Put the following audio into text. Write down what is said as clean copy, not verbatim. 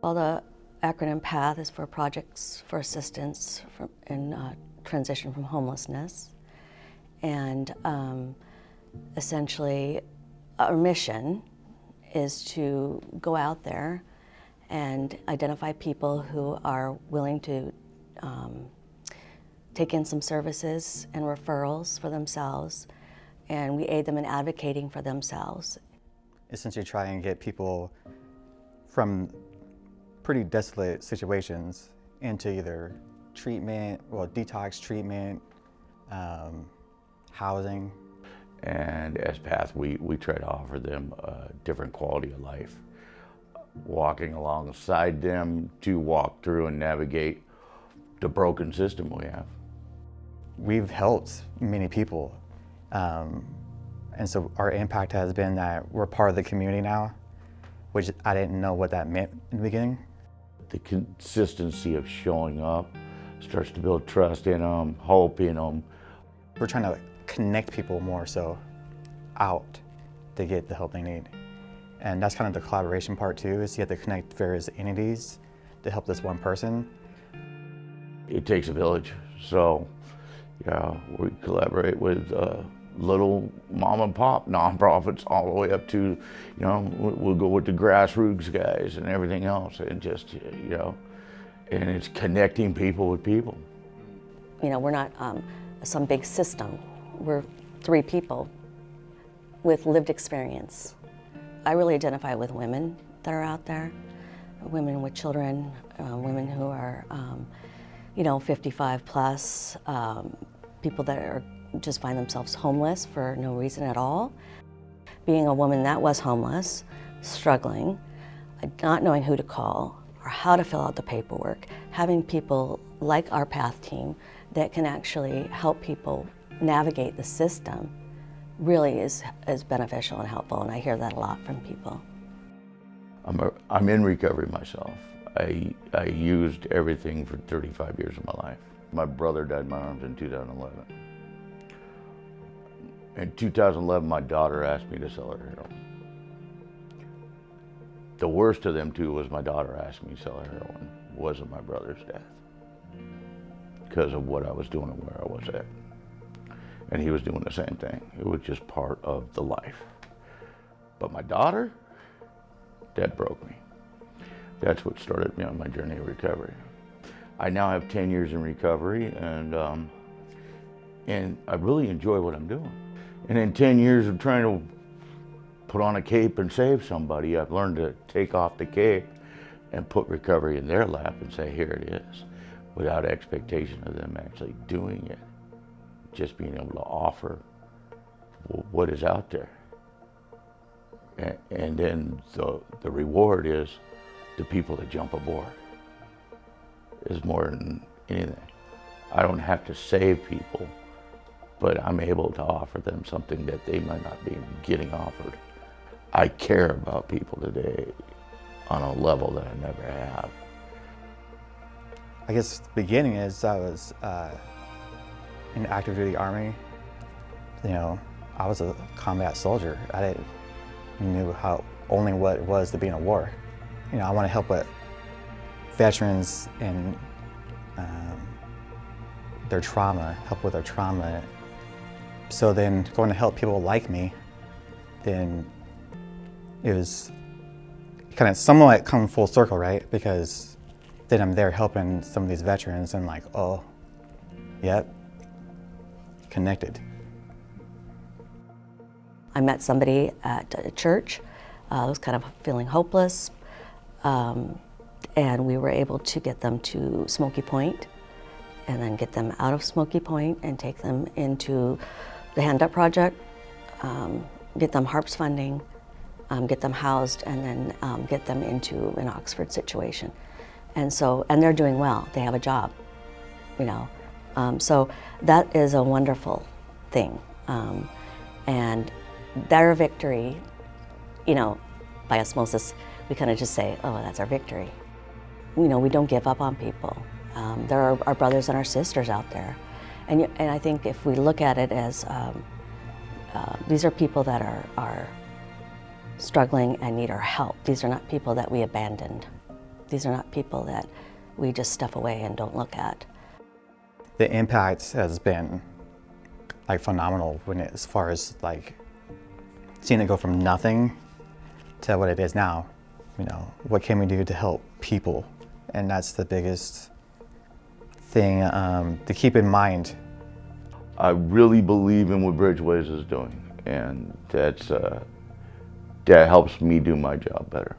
Well, the acronym PATH is for Projects for Assistance in Transition from Homelessness. And essentially, our mission is to go out there and identify people who are willing to take in some services and referrals for themselves, and we aid them in advocating for themselves. Essentially try and get people from pretty desolate situations into either treatment, well, detox treatment, housing. And as PATH, we try to offer them a different quality of life, walking alongside them to walk through and navigate the broken system we have. We've helped many people, and so our impact has been that we're part of the community now, which I didn't know what that meant in the beginning. The consistency of showing up starts to build trust in them, hope in them. We're trying to connect people more so out to get the help they need. And that's kind of the collaboration part too, is you have to connect various entities to help this one person. It takes a village, so yeah, we collaborate with little mom and pop nonprofits all the way up to, you know, we'll go with the grassroots guys and everything else, and just, you know, and it's connecting people with people. You know, we're not some big system. We're 3 people with lived experience. I really identify with women that are out there, women with children, women who are, you know, 55 plus, people that are just find themselves homeless for no reason at all. Being a woman that was homeless, struggling, not knowing who to call or how to fill out the paperwork, having people like our PATH team that can actually help people navigate the system really is beneficial and helpful, and I hear that a lot from people. I'm in recovery myself. I used everything for 35 years of my life. My brother died in my arms in 2011. In 2011, my daughter asked me to sell her heroin. The worst of them two was my daughter asked me to sell her heroin. It wasn't my brother's death, because of what I was doing and where I was at. And he was doing the same thing. It was just part of the life. But my daughter, that broke me. That's what started me on my journey of recovery. I now have 10 years in recovery, and I really enjoy what I'm doing. And in 10 years of trying to put on a cape and save somebody, I've learned to take off the cape and put recovery in their lap and say, here it is, without expectation of them actually doing it. Just being able to offer what is out there. And then the reward is the people that jump aboard is more than anything. I don't have to save people, but I'm able to offer them something that they might not be getting offered. I care about people today on a level that I never have. I guess the beginning is I was in the active duty Army. You know, I was a combat soldier. I knew only what it was to be in a war. You know, I want to help with veterans and their trauma, help with their trauma. So then going to help people like me, then it was kind of somewhat come full circle, right? Because then I'm there helping some of these veterans and like, oh, yep, connected. I met somebody at a church, was kind of feeling hopeless, and we were able to get them to Smoky Point and then get them out of Smoky Point and take them into the Hand Up Project, get them HARPS funding, get them housed, and then get them into an Oxford situation. And they're doing well, they have a job, you know. So that is a wonderful thing. And their victory, you know, by osmosis, we kind of just say, oh, that's our victory. You know, we don't give up on people. There are our brothers and our sisters out there. And I think if we look at it as, these are people that are struggling and need our help. These are not people that we abandoned. These are not people that we just stuff away and don't look at. The impact has been like phenomenal as far as like seeing it go from nothing to what it is now. You know, what can we do to help people? And that's the biggest thing to keep in mind. I really believe in what Bridgeways is doing, and that helps me do my job better.